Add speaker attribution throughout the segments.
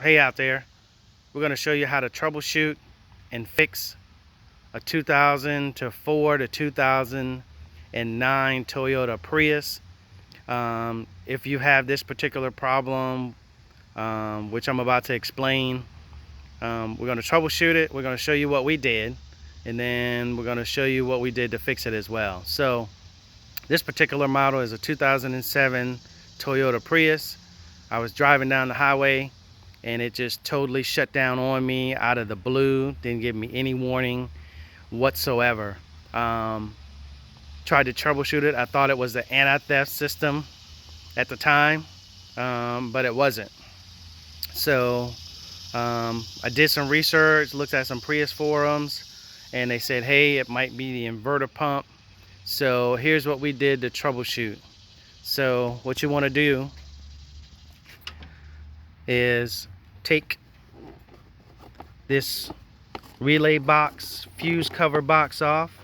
Speaker 1: Hey out there, we're going to show you how to troubleshoot and fix a 2004 to 2009 Toyota Prius. If you have this particular problem, which I'm about to explain, we're going to troubleshoot it. We're going to show you what we did, and then we're going to show you what we did to fix it as well. So this particular model is a 2007 Toyota Prius. I was driving down the highway and it just totally shut down on me out of the blue. Didn't give me any warning whatsoever. Tried to troubleshoot it. I thought it was the anti-theft system at the time, but it wasn't. So I did some research, looked at some Prius forums, and they said, hey, it might be the inverter pump. So here's what we did to troubleshoot. So what you want to do is take this relay box, fuse cover box off.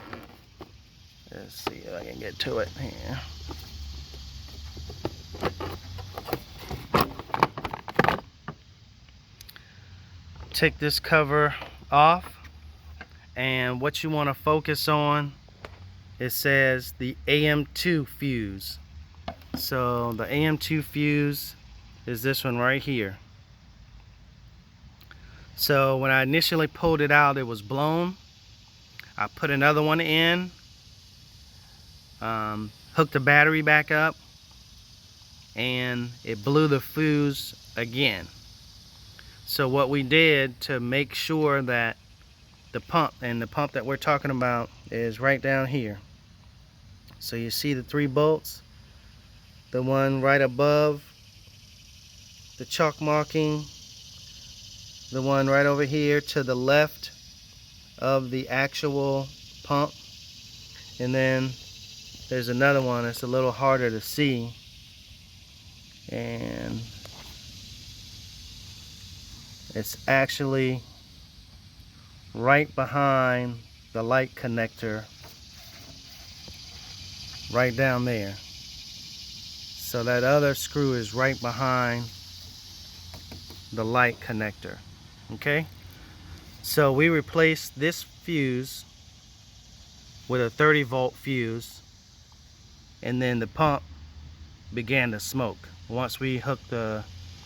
Speaker 1: Let's see if I can get to it here. Take this cover off, and what you want to focus on, it says the AM2 fuse. So the AM2 fuse is this one right here. So when I initially pulled it out, it was blown. I put another one in, hooked the battery back up, and it blew the fuse again. So what we did to make sure that the pump, and the pump that we're talking about is right down here. So you see the 3 bolts, the one right above the chalk marking, the one right over here to the left of the actual pump, and then there's another one that's a little harder to see, and it's actually right behind the light connector right down there. So that other screw is right behind the light connector. Okay, so we replaced this fuse with a 30-volt fuse, and then the pump began to smoke once we hooked the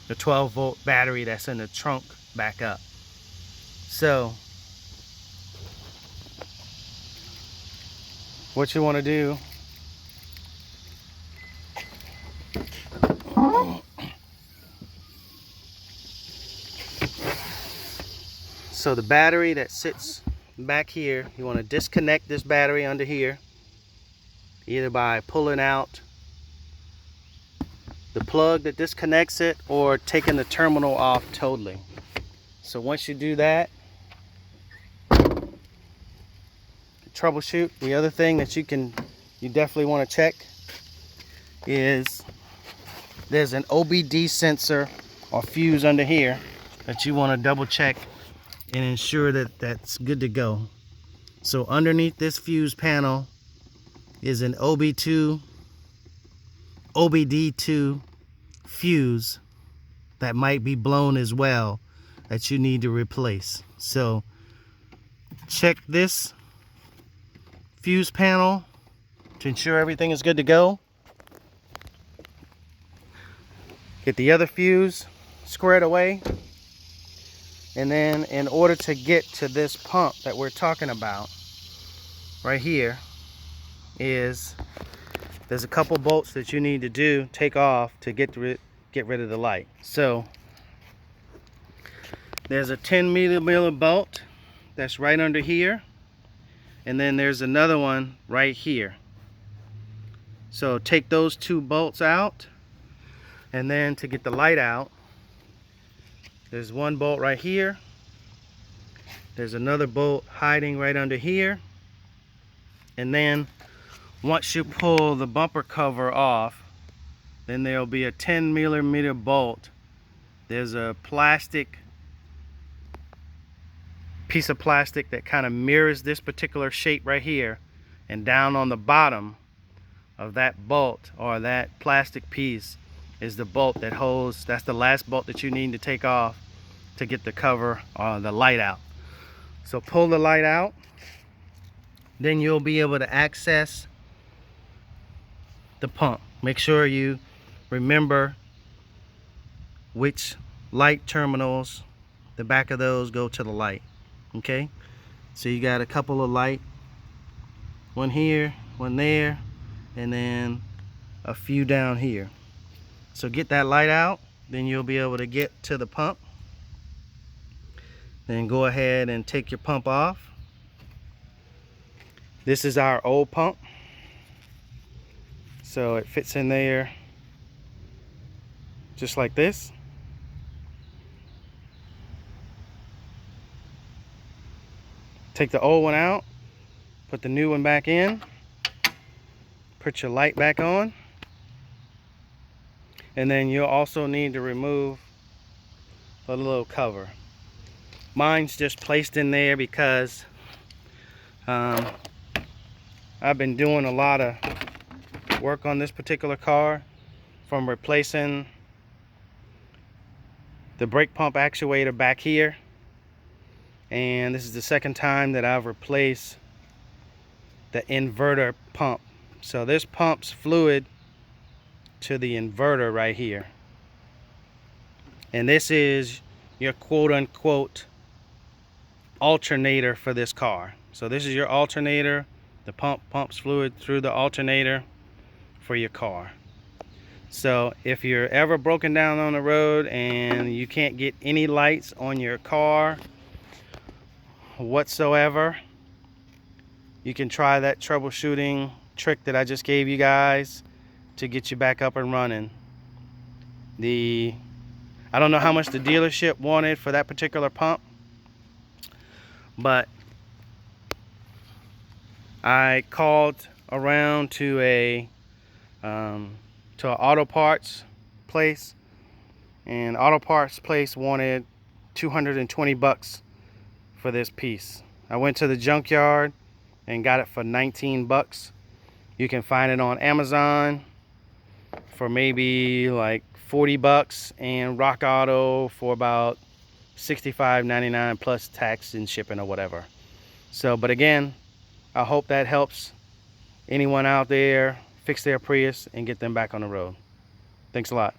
Speaker 1: 12-volt battery that's in the trunk back up. So what you want to do, so the battery that sits back here, you want to disconnect this battery under here, either by pulling out the plug that disconnects it or taking the terminal off totally. So once you do that, troubleshoot. The other thing that you definitely want to check is there's an OBD sensor or fuse under here that you want to double check and ensure that that's good to go. So underneath this fuse panel is an OBD2 fuse that might be blown as well, that you need to replace. So check this fuse panel to ensure everything is good to go. Get the other fuse squared away, and then in order to get to this pump that we're talking about right here, there's a couple bolts that you need to take off to get rid of the light. So there's a 10mm bolt that's right under here, and then there's another one right here. So take those 2 bolts out, and then to get the light out, there's one bolt right here, there's another bolt hiding right under here, and then once you pull the bumper cover off, then there'll be a 10mm bolt. There's a piece of plastic that kind of mirrors this particular shape right here, and down on the bottom of that bolt, or that plastic piece, is the bolt that holds, that's the last bolt that you need to take off to get the cover or the light out. So pull the light out, then you'll be able to access the pump. Make sure you remember which light terminals, the back of those go to the light. Okay, so you got a couple of light, one here, one there, and then a few down here. So get that light out, then you'll be able to get to the pump. Then go ahead and take your pump off. This is our old pump, so it fits in there just like this. Take the old one out, put the new one back in, put your light back on, and then you'll also need to remove the little cover. Mine's just placed in there because I've been doing a lot of work on this particular car, from replacing the brake pump actuator back here, and this is the second time that I've replaced the inverter pump. So this pumps fluid to the inverter right here, and this is your quote-unquote alternator for this car. So this is your alternator. The pump pumps fluid through the alternator for your car. So if you're ever broken down on the road and you can't get any lights on your car whatsoever, you can try that troubleshooting trick that I just gave you guys to get you back up and running. I don't know how much the dealership wanted for that particular pump, but I called around to an auto parts place, and auto parts place wanted 220 bucks for this piece. I went to the junkyard and got it for 19 bucks. You can find it on Amazon for maybe like 40 bucks, and Rock Auto for about $65.99 plus tax and shipping or whatever. So, but again, I hope that helps anyone out there fix their Prius and get them back on the road. Thanks a lot.